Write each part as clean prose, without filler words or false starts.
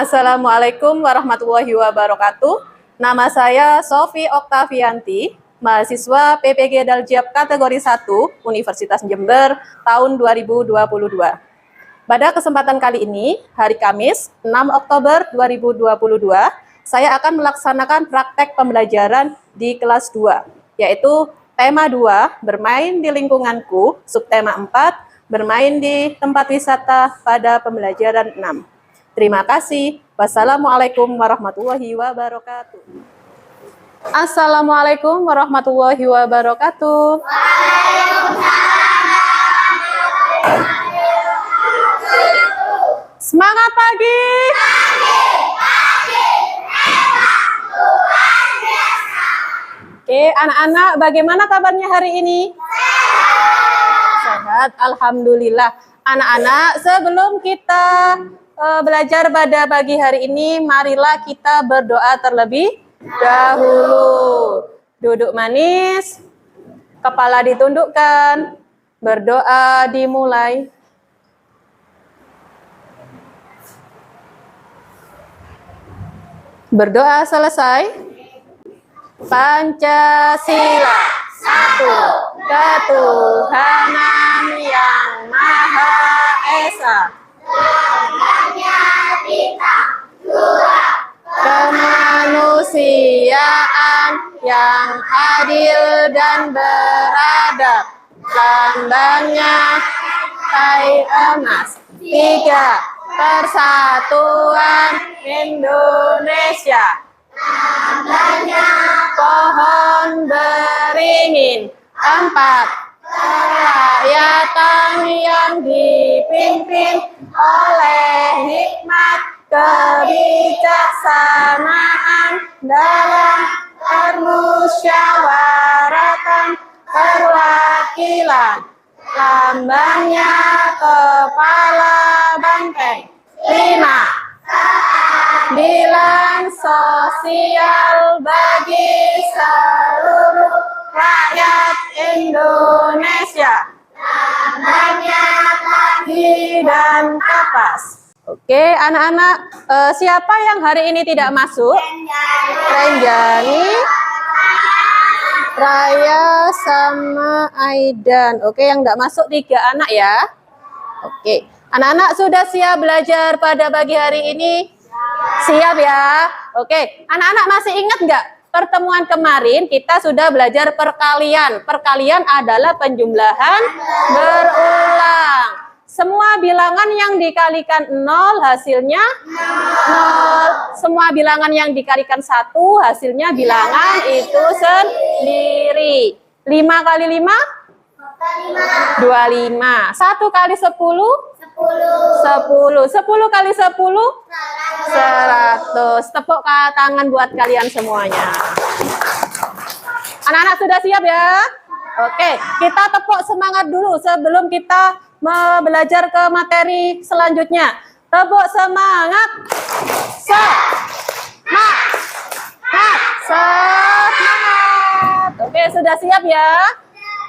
Assalamualaikum warahmatullahi wabarakatuh. Nama saya Sofi Oktavianti, mahasiswa PPG Daljab kategori 1 Universitas Jember tahun 2022. Pada kesempatan kali ini, hari Kamis 6 Oktober 2022, saya akan melaksanakan praktek pembelajaran di kelas 2, yaitu tema 2, bermain di lingkunganku, subtema 4, bermain di tempat wisata pada pembelajaran 6. Terima kasih. Wassalamualaikum warahmatullahi wabarakatuh. Assalamualaikum warahmatullahi wabarakatuh. Semangat pagi. Oke, anak-anak, bagaimana kabarnya hari ini? Sehat, alhamdulillah. Anak-anak, sebelum kita belajar pada pagi hari ini, marilah kita berdoa terlebih dahulu. Duduk manis, kepala ditundukkan, berdoa dimulai. Berdoa selesai. Pancasila, satu ketuhanan yang Maha Esa. Kemanusiaan yang adil dan beradab, lambangnya hai emas. 3, persatuan Indonesia, lambangnya pohon beringin. 4, kerakyatan yang dipimpin oleh hikmat kebijaksanaan dalam permusyawaratan perwakilan, lambangnya kepala banteng. 5, keadilan sosial bagi seluruh rakyat Indonesia, lambangnya kaki dan kapas. Oke, anak-anak, siapa yang hari ini tidak masuk? Renjani, Raya, sama Aidan. Oke, yang tidak masuk 3 anak ya. Oke, anak-anak sudah siap belajar pada pagi hari ini? Siap ya? Oke, anak-anak masih ingat nggak? Pertemuan kemarin kita sudah belajar perkalian. Perkalian adalah penjumlahan berulang. Semua bilangan yang dikalikan 0 hasilnya 0. Semua bilangan yang dikalikan 1 hasilnya bilangan itu sendiri. 5 kali 5? 25. 1 kali 10? 10. 10 kali 10? 100. Tepuk tangan buat kalian semuanya. Anak-anak sudah siap ya? Oke, kita tepuk semangat dulu sebelum kita belajar ke materi selanjutnya. Tepuk semangat. Semangat. Oke, sudah siap ya?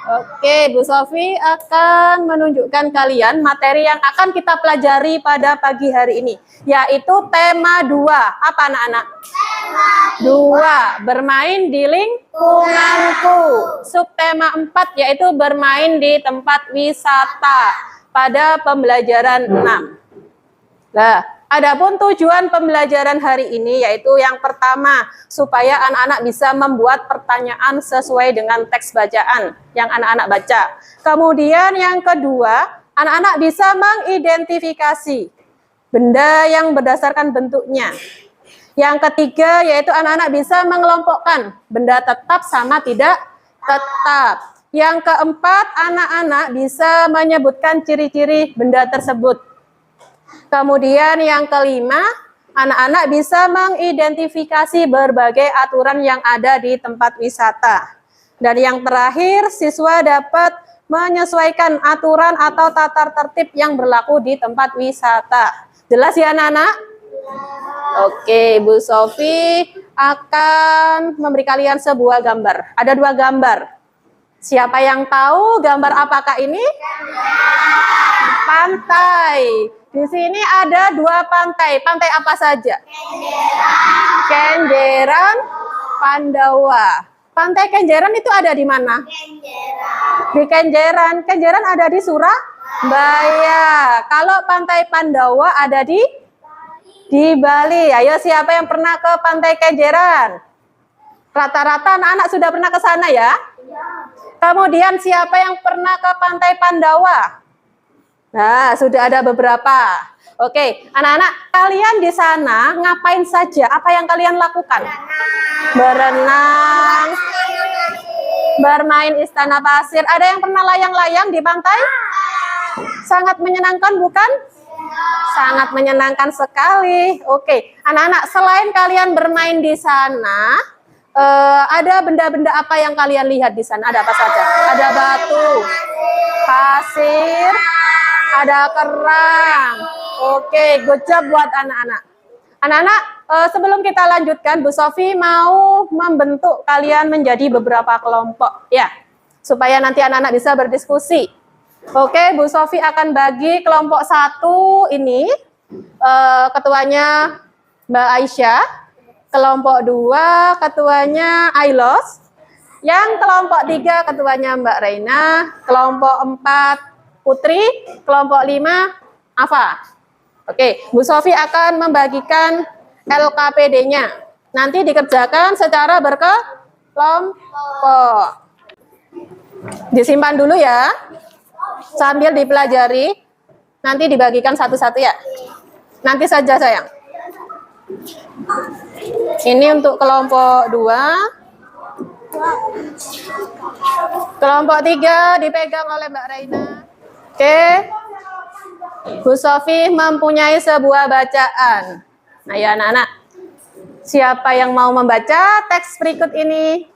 Oke, Bu Sofi akan menunjukkan kalian materi yang akan kita pelajari pada pagi hari ini, yaitu tema 2. Apa anak-anak? Tema 2, bermain di lingkunganku. Subtema 4, yaitu bermain di tempat wisata pada pembelajaran 6. Nah, adapun tujuan pembelajaran hari ini yaitu yang pertama, supaya anak-anak bisa membuat pertanyaan sesuai dengan teks bacaan yang anak-anak baca. Kemudian yang kedua, anak-anak bisa mengidentifikasi benda yang berdasarkan bentuknya. Yang ketiga, yaitu anak-anak bisa mengelompokkan benda tetap sama tidak tetap. Yang keempat, anak-anak bisa menyebutkan ciri-ciri benda tersebut. Kemudian yang kelima, anak-anak bisa mengidentifikasi berbagai aturan yang ada di tempat wisata. Dan yang terakhir, siswa dapat menyesuaikan aturan atau tata tertib yang berlaku di tempat wisata. Jelas ya anak-anak? Oke, Bu Sofi akan memberi kalian sebuah gambar. Ada 2 gambar. Siapa yang tahu gambar apakah ini? Pantai. Di sini ada dua pantai. Pantai apa saja? Kenjeran, Pandawa. Pantai Kenjeran itu ada di mana? Di Kenjeran. Kenjeran ada di Surabaya. Kalau Pantai Pandawa ada di Bali. Ayo, siapa yang pernah ke Pantai Kenjeran? Rata-rata anak-anak sudah pernah ke sana ya? Kemudian siapa yang pernah ke Pantai Pandawa? Nah, sudah ada beberapa. Oke, anak-anak, kalian di sana ngapain saja? Apa yang kalian lakukan? Berenang, bermain istana pasir. Ada yang pernah layang-layang di pantai? Sangat menyenangkan, bukan? Sangat menyenangkan sekali. Oke, anak-anak, selain kalian bermain di sana, ada benda-benda apa yang kalian lihat di sana? Ada apa saja? Ada batu, pasir, ada kerang. Oke, good job buat anak-anak. Anak-anak, sebelum kita lanjutkan, Bu Sofi mau membentuk kalian menjadi beberapa kelompok, ya, supaya nanti anak-anak bisa berdiskusi. Oke, Bu Sofi akan bagi kelompok 1 ini, ketuanya Mbak Aisyah, kelompok 2 ketuanya Ailos, yang kelompok 3 ketuanya Mbak Reina, kelompok 4 Putri, kelompok 5 Afa. Oke, Bu Sofi akan membagikan LKPD-nya. Nanti dikerjakan secara berkelompok. Disimpan dulu ya, sambil dipelajari. Nanti dibagikan satu-satu ya. Nanti saja sayang. Ini untuk kelompok 2. Kelompok 3 dipegang oleh Mbak Reina. Oke. Bu Sofi mempunyai sebuah bacaan. Nah ya anak-anak, siapa yang mau membaca teks berikut ini?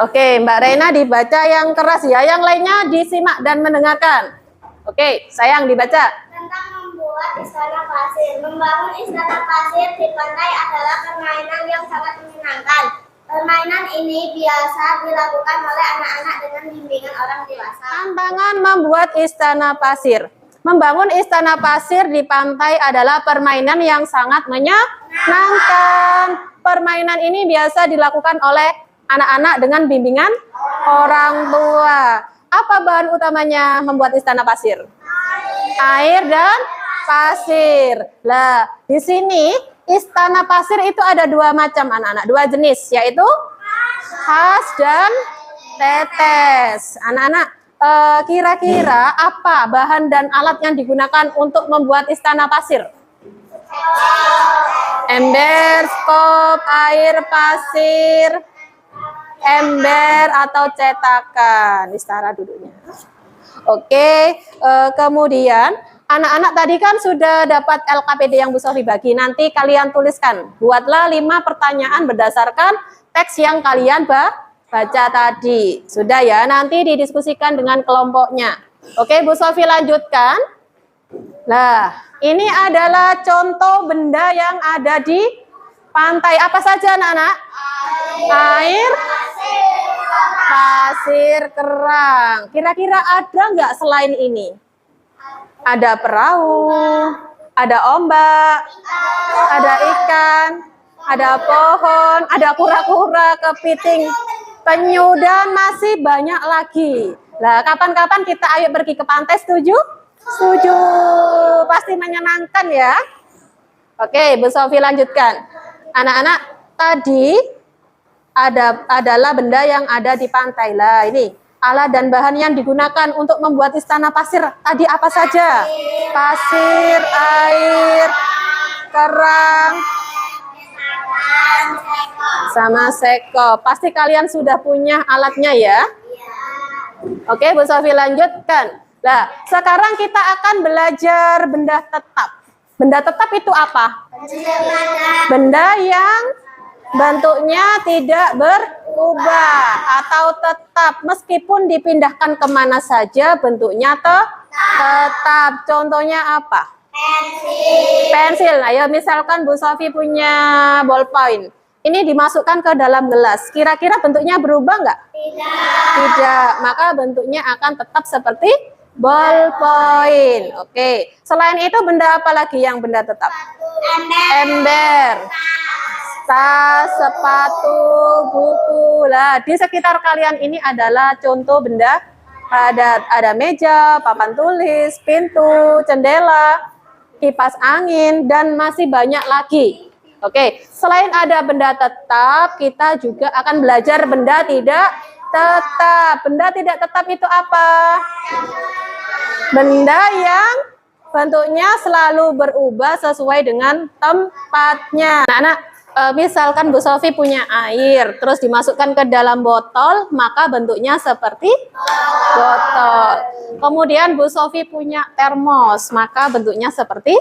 Oke, Mbak Reina dibaca yang keras ya, yang lainnya disimak dan mendengarkan. Oke, sayang dibaca. Tentang membuat istana pasir. Membangun istana pasir di pantai adalah permainan yang sangat menyenangkan. Permainan ini biasa dilakukan oleh anak-anak dengan bimbingan orang dewasa. Tantangan membuat istana pasir. Membangun istana pasir di pantai adalah permainan yang sangat menyenangkan. Permainan ini biasa dilakukan oleh anak-anak dengan bimbingan orang tua. Apa bahan utamanya membuat istana pasir? Air dan pasir. Lah, di sini istana pasir itu ada dua macam anak-anak, dua jenis, yaitu khas dan tetes. Anak-anak, kira-kira apa bahan dan alat yang digunakan untuk membuat istana pasir? Ember, skop, air, pasir, ember atau cetakan. Istana duduknya. Oke, kemudian anak-anak tadi kan sudah dapat LKPD yang Bu Sofi bagi. Nanti kalian tuliskan. Buatlah 5 pertanyaan berdasarkan teks yang kalian baca tadi. Sudah ya, nanti didiskusikan dengan kelompoknya. Oke, Bu Sofi lanjutkan. Nah, ini adalah contoh benda yang ada di pantai. Apa saja anak-anak? Air, pasir, kerang. Kira-kira ada nggak selain ini? Ada perahu, ada ombak, ada ikan, ada pohon, ada kura-kura, kepiting, penyu, dan masih banyak lagi. Nah, kapan-kapan kita ayo pergi ke pantai, setuju? Setuju. Pasti menyenangkan ya. Oke, Bu Sofi lanjutkan. Anak-anak, tadi adalah benda yang ada di pantai. Lah, ini alat dan bahan yang digunakan untuk membuat istana pasir. Tadi apa saja? Pasir, air, kerang, sama seko. Pasti kalian sudah punya alatnya ya. Oke, Bu Sofi lanjutkan. Nah, sekarang kita akan belajar benda tetap. Benda tetap itu apa? Benda yang bentuknya tidak berubah atau tetap. Meskipun dipindahkan kemana saja, bentuknya tetap. Contohnya apa? Pensil. Nah, ya, misalkan Bu Sofi punya ballpoint. Ini dimasukkan ke dalam gelas. Kira-kira bentuknya berubah nggak? Tidak. Tidak. Maka bentuknya akan tetap seperti Ballpoint. Oke. Selain itu benda apa lagi yang benda tetap? Ember. Tas, sepatu, buku. Lah, di sekitar kalian ini adalah contoh benda padat. Ada meja, papan tulis, pintu, jendela, kipas angin, dan masih banyak lagi. Oke, selain ada benda tetap, kita juga akan belajar benda tidak tetap. Benda tidak tetap itu apa? Benda yang bentuknya selalu berubah sesuai dengan tempatnya. Anak-anak, misalkan Bu Sofi punya air, terus dimasukkan ke dalam botol, maka bentuknya seperti botol. Kemudian Bu Sofi punya termos, maka bentuknya seperti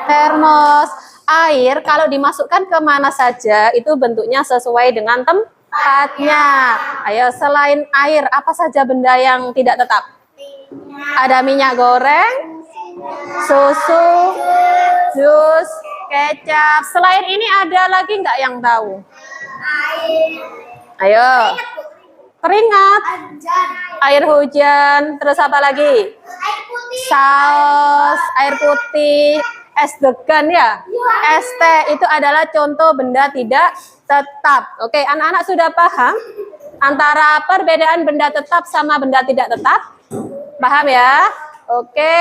termos. Air kalau dimasukkan ke mana saja, itu bentuknya sesuai dengan tempatnya. Ayo, selain air, apa saja benda yang tidak tetap? Ada minyak goreng, susu, jus, kecap. Selain ini ada lagi nggak yang tahu? Ayo. Keringat, air hujan, terus apa lagi? Saus, air putih, es degan ya. Es teh itu adalah contoh benda tidak tetap. Oke, anak-anak sudah paham antara perbedaan benda tetap sama benda tidak tetap? Paham ya? Oke,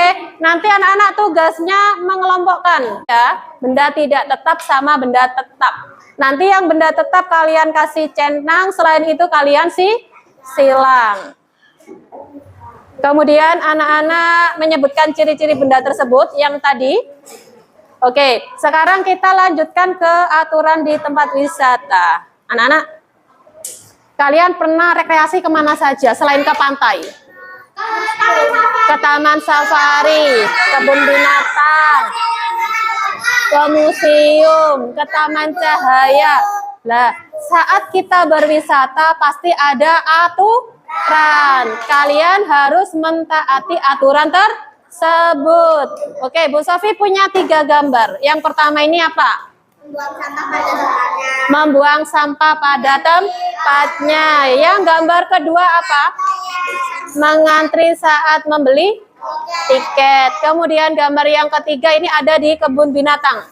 nanti anak-anak tugasnya mengelompokkan ya, benda tidak tetap sama benda tetap. Nanti yang benda tetap kalian kasih centang, selain itu kalian silang. Kemudian anak-anak menyebutkan ciri-ciri benda tersebut yang tadi. Oke, sekarang kita lanjutkan ke aturan di tempat wisata. Anak-anak, kalian pernah rekreasi kemana saja selain ke pantai? Ke taman safari, kebun binatang, ke museum, ke taman cahaya. Lah, saat kita berwisata pasti ada aturan. Kalian harus mentaati aturan tersebut. Oke, Bu Sofi punya 3 gambar. Yang pertama ini apa? Membuang sampah pada tempatnya. Yang gambar kedua apa? Mengantri saat membeli tiket. Kemudian gambar yang ketiga ini ada di kebun binatang.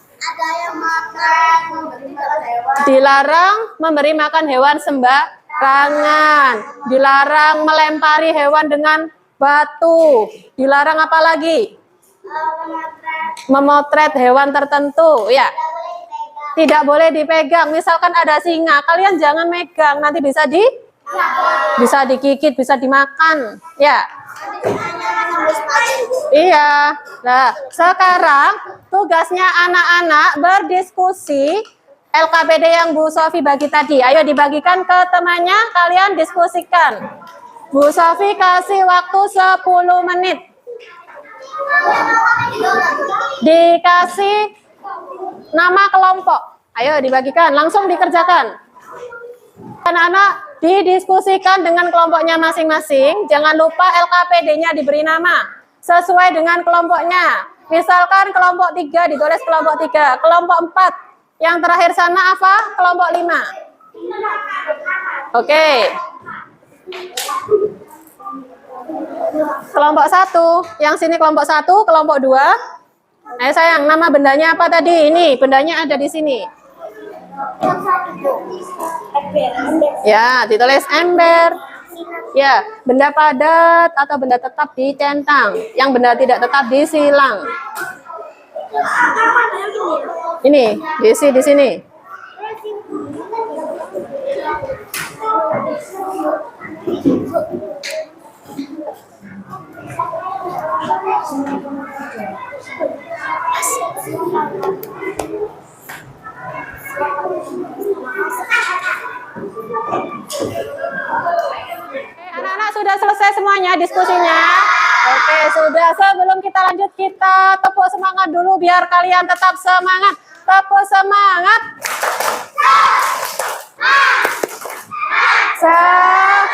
Dilarang memberi makan hewan sembarangan. Dilarang melempari hewan dengan batu. Dilarang apa lagi? Memotret hewan tertentu, ya. Tidak boleh dipegang. Misalkan ada singa, kalian jangan megang, nanti bisa digigit, bisa dimakan, ya. Iya. Nah, sekarang tugasnya anak-anak berdiskusi LKPD yang Bu Sofi bagi tadi. Ayo dibagikan ke temannya, kalian diskusikan. Bu Sofi kasih waktu 10 menit. Dikasih nama kelompok. Ayo dibagikan, langsung dikerjakan. Anak-anak didiskusikan dengan kelompoknya masing-masing. Jangan lupa LKPD-nya diberi nama sesuai dengan kelompoknya. Misalkan kelompok 3 ditulis kelompok 3, kelompok 4 yang terakhir sana apa? Kelompok 5. Oke. Kelompok 1, yang sini kelompok 1, kelompok 2. Ayo sayang, nama bendanya apa tadi? Ini, bendanya ada di sini. Ya, ditulis ember. Ya, benda padat atau benda tetap dicentang. Yang benda tidak tetap disilang. Ini, diisi di sini. Anak-anak sudah selesai semuanya diskusinya? Oke, sudah. Sebelum kita lanjut, kita tepuk semangat dulu biar kalian tetap semangat. Tepuk semangat. Semangat.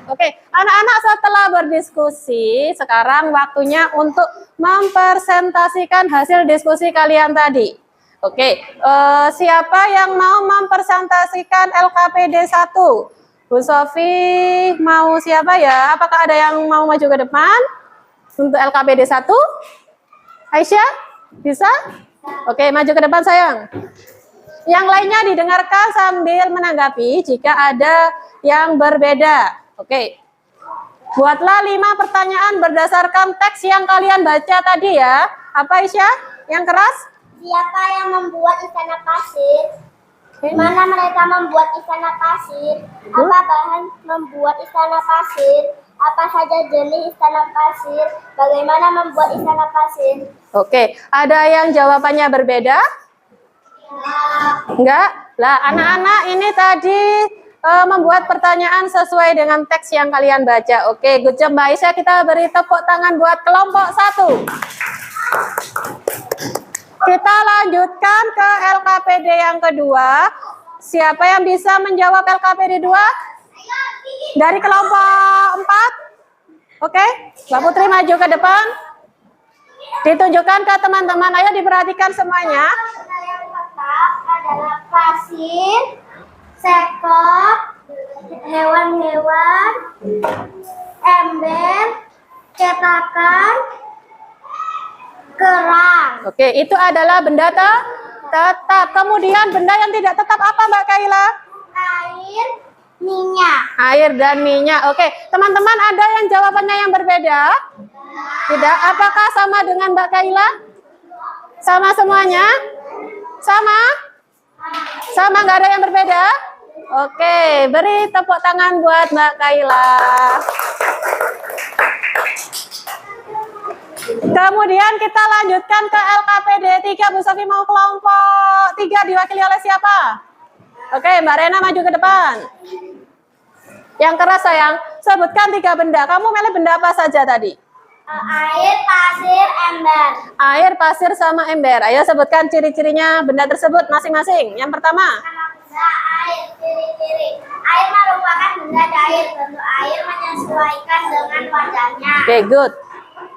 Oke, anak-anak setelah berdiskusi, sekarang waktunya untuk mempresentasikan hasil diskusi kalian tadi. Oke, siapa yang mau mempresentasikan LKPD 1? Bu Sofi mau siapa ya? Apakah ada yang mau maju ke depan? Untuk LKPD 1? Aisyah? Bisa? Oke, maju ke depan sayang. Yang lainnya didengarkan sambil menanggapi jika ada yang berbeda. Oke. Buatlah 5 pertanyaan berdasarkan teks yang kalian baca tadi ya. Apa Aisyah? Yang keras? Siapa yang membuat istana pasir? Mana mereka membuat istana pasir? Apa bahan membuat istana pasir? Apa saja jenis istana pasir? Bagaimana membuat istana pasir? Oke, ada yang jawabannya berbeda? Enggak? Lah, anak-anak ini tadi membuat pertanyaan sesuai dengan teks yang kalian baca. Oke, good job Mbak Aisyah. Kita beri tepuk tangan buat kelompok 1. Kita lanjutkan ke LKPD yang kedua. Siapa yang bisa menjawab LKPD 2? Dari kelompok 4? Oke, Mbak Putri maju ke depan. Ditunjukkan ke teman-teman. Ayo diperhatikan semuanya. Yang tetap adalah pasir, sekop, hewan-hewan, ember, cetakan, kerang. Oke, itu adalah benda tetap. Kemudian benda yang tidak tetap apa Mbak Kaila? Air, minyak. Air dan minyak. Oke, teman-teman ada yang jawabannya yang berbeda? Tidak. Apakah sama dengan Mbak Kaila? Sama semuanya? Sama? Sama, nggak ada yang berbeda? Oke, beri tepuk tangan buat Mbak Kaila. Kemudian kita lanjutkan ke LKPD 3. Bu Sofi mau kelompok 3 diwakili oleh siapa? Oke, Mbak Rena maju ke depan. Yang keras sayang, sebutkan 3 benda. Kamu milih benda apa saja tadi? Air, pasir, ember. Air, pasir, sama ember. Ayo sebutkan ciri-cirinya benda tersebut masing-masing. Yang pertama. Nama benda air, ciri-ciri. Air merupakan benda cair. Bentuk air menyesuaikan dengan wadahnya. Oke, good.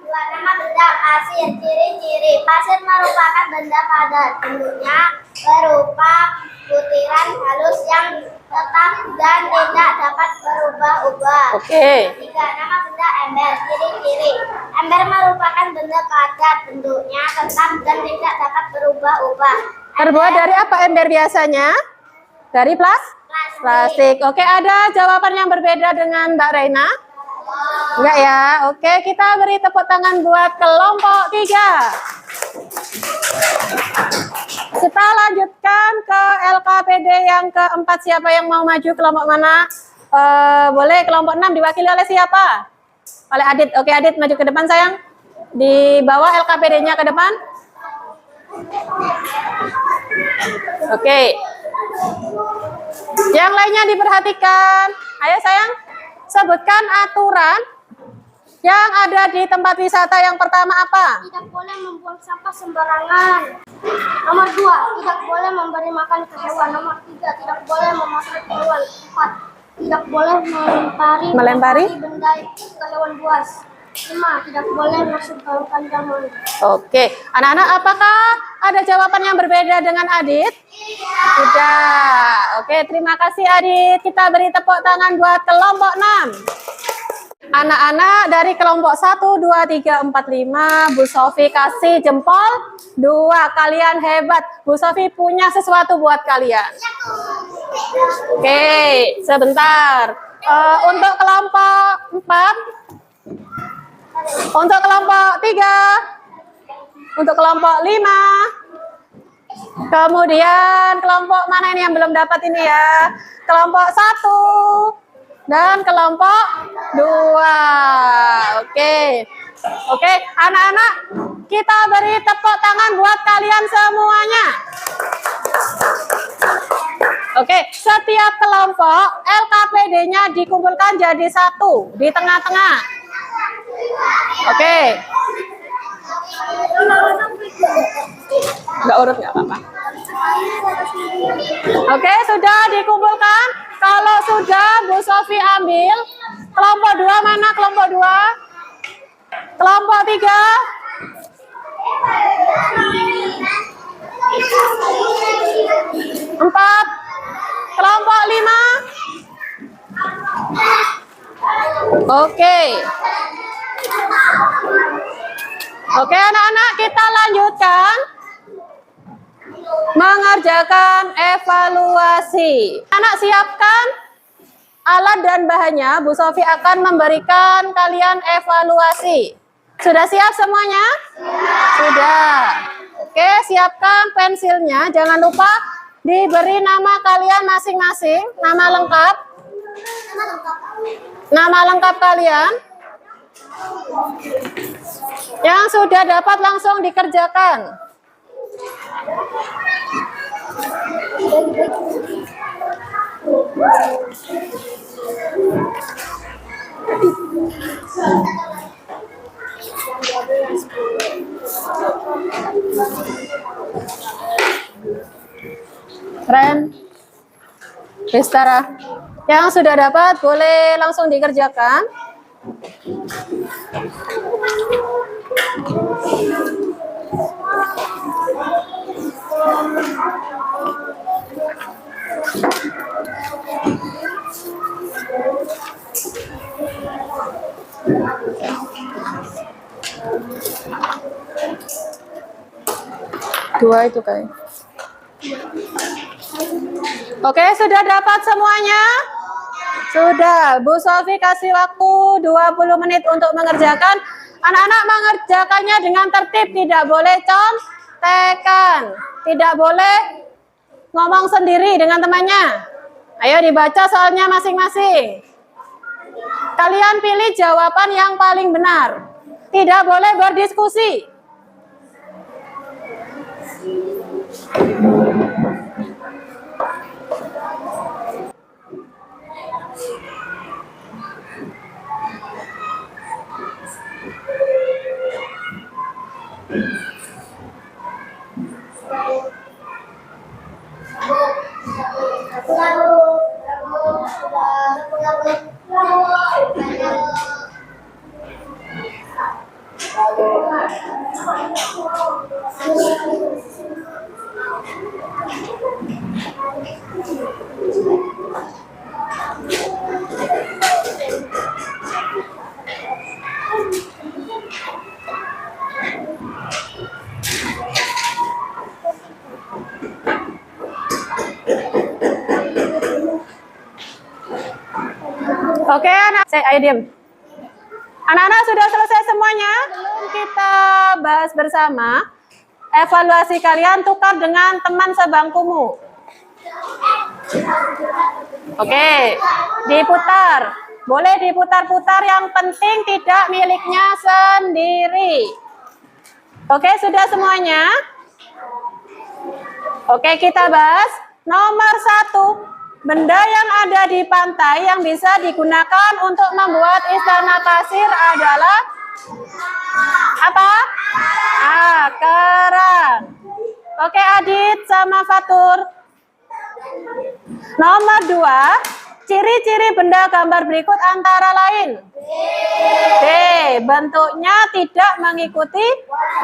Dua, nama benda pasir, ciri-ciri. Pasir merupakan benda padat. Bentuknya berupa butiran halus yang tetap dan tidak dapat berubah-ubah. Oke. 3, nama benda ember, ciri-ciri. Ember merupakan benda padat, bentuknya tetap dan tidak dapat berubah-ubah. Terbuat dari apa ember biasanya? Dari plastik. Oke, ada jawaban yang berbeda dengan Mbak Reina? Enggak ya? Oke, kita beri tepuk tangan buat kelompok 3. Kita lanjutkan ke LKPD yang keempat. Siapa yang mau maju? Kelompok mana? Boleh kelompok 6 diwakili oleh siapa? Oleh Adit. Oke, Adit maju ke depan sayang. Di bawah LKPD-nya ke depan. Oke. Yang lainnya diperhatikan. Ayo sayang, sebutkan aturan yang ada di tempat wisata. Yang pertama apa? Tidak boleh membuang sampah sembarangan. Nomor 2, tidak boleh memberi makan ke hewan. Nomor 3, tidak boleh memakan hewan. 4, tidak boleh melempari benda ke hewan buas. 5, tidak boleh masuk ke kandang. Oke, anak-anak apakah ada jawaban yang berbeda dengan Adit? Tidak. Oke, terima kasih Adit. Kita beri tepuk tangan buat kelompok 6. Anak-anak dari kelompok 1, 2, 3, 4, 5, Bu Sofi kasih jempol 2. Kalian hebat. Bu Sofi punya sesuatu buat kalian. Oke, sebentar. Untuk kelompok 4, untuk kelompok 3, untuk kelompok 5, kemudian kelompok mana ini yang belum dapat ini ya? Kelompok 1 dan kelompok 2. Oke, anak-anak, kita beri tepuk tangan buat kalian semuanya. Oke, setiap kelompok LKPD-nya dikumpulkan jadi 1 di tengah-tengah. Oke. Nggak urut nggak apa-apa. Oke, sudah dikumpulkan. Kalau sudah, Bu Sofi ambil. Kelompok 2 mana? Kelompok 2. Kelompok 3. Kelompok 5. Oke. Oke, anak-anak, kita lanjutkan mengerjakan evaluasi. Anak siapkan alat dan bahannya. Bu Sofi akan memberikan kalian evaluasi. Sudah siap semuanya? Sudah. Oke, siapkan pensilnya. Jangan lupa diberi nama kalian masing-masing, nama lengkap. Nama lengkap kalian. Yang sudah dapat langsung dikerjakan. Keren. Bestara. Yang sudah dapat boleh langsung dikerjakan. Dua itu kayak. Oke, sudah dapat semuanya? Sudah. Bu Sofi kasih waktu 20 menit untuk mengerjakan. Anak-anak mengerjakannya dengan tertib, tidak boleh contekan. Tidak boleh ngomong sendiri dengan temannya. Ayo dibaca soalnya masing-masing. Kalian pilih jawaban yang paling benar. Tidak boleh berdiskusi. Oke, ayo diam. Anak-anak sudah selesai semuanya? Belum kita bahas bersama. Evaluasi kalian tukar dengan teman sebangkumu. Oke, diputar. Boleh diputar-putar, yang penting tidak miliknya sendiri. Oke, sudah semuanya? Oke, kita bahas. Nomor 1. Benda yang ada di pantai yang bisa digunakan untuk membuat istana pasir adalah apa? Kerang. Oke, Adit sama Fatur. Nomor 2, ciri-ciri benda gambar berikut antara lain. B. Bentuknya tidak mengikuti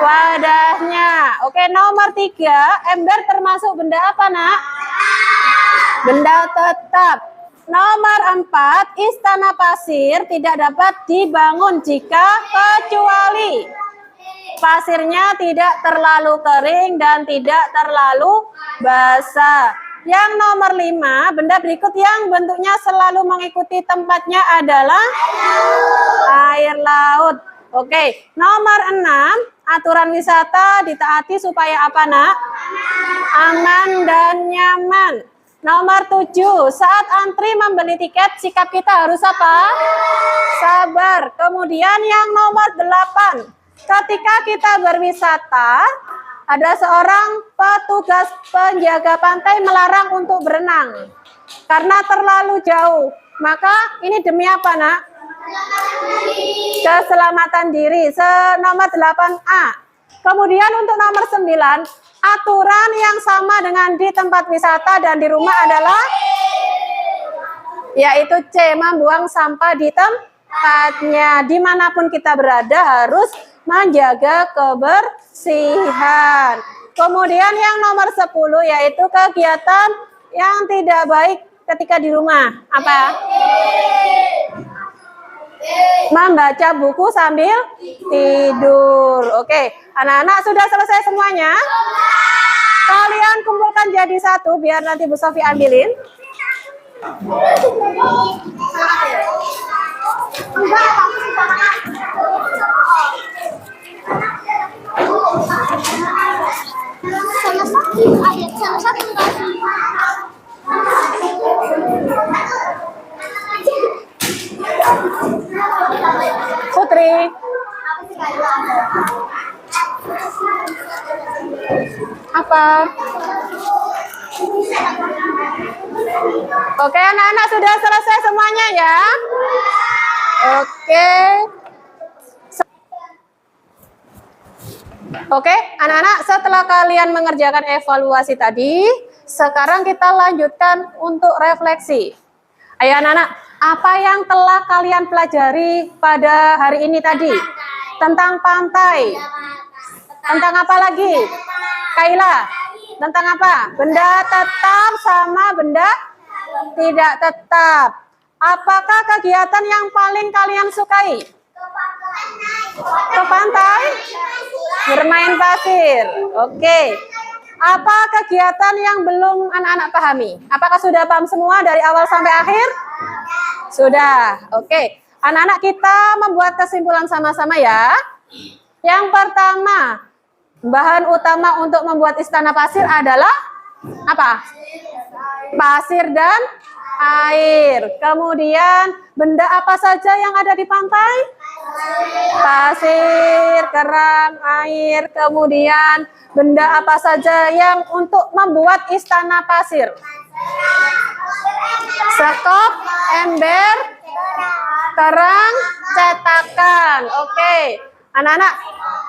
wadahnya. Oke, nomor 3, ember termasuk benda apa, Nak? Benda tetap. Nomor 4, istana pasir tidak dapat dibangun jika kecuali pasirnya tidak terlalu kering dan tidak terlalu basah. Yang nomor 5, benda berikut yang bentuknya selalu mengikuti tempatnya adalah air laut. Oke, nomor 6, aturan wisata ditaati supaya apa, Nak? Aman dan nyaman. Nomor 7, saat antri membeli tiket, sikap kita harus apa? Sabar. Kemudian yang nomor 8, ketika kita berwisata, ada seorang petugas penjaga pantai melarang untuk berenang karena terlalu jauh. Maka ini demi apa, Nak? Keselamatan diri. Nomor 8A. Kemudian untuk nomor 9, aturan yang sama dengan di tempat wisata dan di rumah adalah yaitu C, membuang sampah di tempatnya. Dimanapun kita berada harus menjaga kebersihan. Kemudian yang nomor 10 yaitu kegiatan yang tidak baik ketika di rumah? Apa? Membaca buku sambil tidur. Oke, anak-anak sudah selesai semuanya? Kalian kumpulkan jadi satu biar nanti Bu Sofi ambilin. Putri. Apa? Oke, anak-anak sudah selesai semuanya ya? Oke. Oke, anak-anak, setelah kalian mengerjakan evaluasi tadi, sekarang kita lanjutkan untuk refleksi. Ayo anak-anak, apa yang telah kalian pelajari pada hari ini tadi? Tentang pantai. Tentang apa lagi? Kaila, tentang apa? Benda tetap sama benda tidak tetap. Apakah kegiatan yang paling kalian sukai? Ke pantai? Bermain pasir. Oke. Apa kegiatan yang belum anak-anak pahami? Apakah sudah paham semua dari awal sampai akhir? Sudah. Oke. Anak-anak, kita membuat kesimpulan sama-sama ya. Yang pertama, bahan utama untuk membuat istana pasir adalah apa? Pasir dan air. Kemudian, benda apa saja yang ada di pantai? Pasir, kerang, air. Kemudian, benda apa saja yang untuk membuat istana pasir? Sekop, ember, kerang, cetakan. Oke. Anak-anak,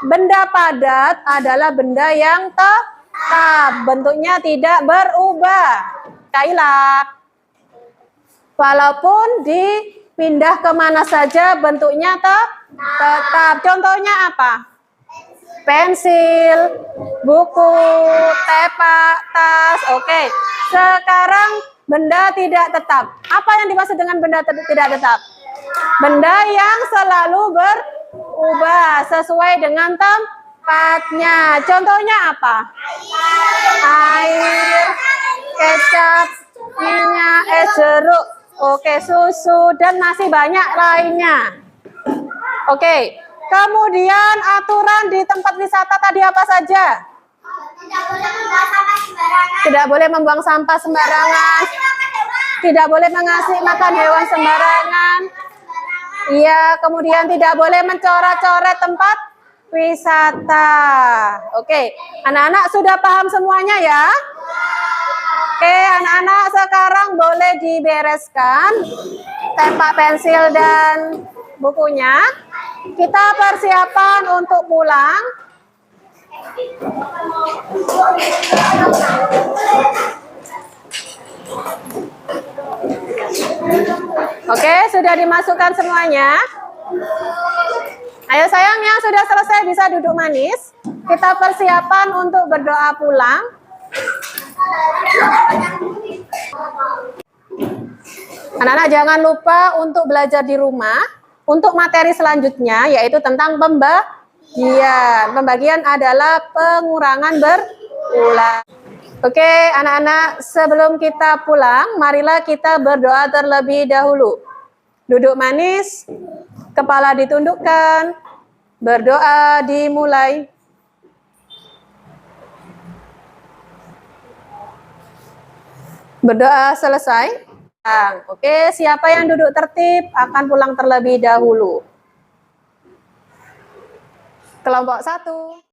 benda padat adalah benda yang tetap, bentuknya tidak berubah. Kaila, walaupun dipindah kemana saja bentuknya tetap. Contohnya apa? Pensil, buku, tepak, tas. Oke. Sekarang benda tidak tetap. Apa yang dimaksud dengan benda tidak tetap? Benda yang selalu berubah sesuai dengan tempatnya. Contohnya apa? Air, kecap, minyak, jeruk, oke, susu, dan masih banyak lainnya. Oke, kemudian aturan di tempat wisata tadi apa saja? Tidak boleh membuang sampah sembarangan. Tidak boleh mengasih makan hewan sembarangan. Iya, kemudian tidak boleh mencoret-coret tempat wisata. Oke, anak-anak sudah paham semuanya ya? Oke, anak-anak sekarang boleh dibereskan tempat pensil dan bukunya. Kita persiapan untuk pulang. Oke, sudah dimasukkan semuanya. Ayo sayang, yang sudah selesai bisa duduk manis. Kita persiapan untuk berdoa pulang. Anak-anak jangan lupa untuk belajar di rumah. Untuk materi selanjutnya yaitu tentang pembagian. Pembagian adalah pengurangan berulang. Oke, anak-anak, sebelum kita pulang, marilah kita berdoa terlebih dahulu. Duduk manis, kepala ditundukkan, berdoa dimulai. Berdoa selesai. Oke, siapa yang duduk tertib akan pulang terlebih dahulu. Kelompok 1.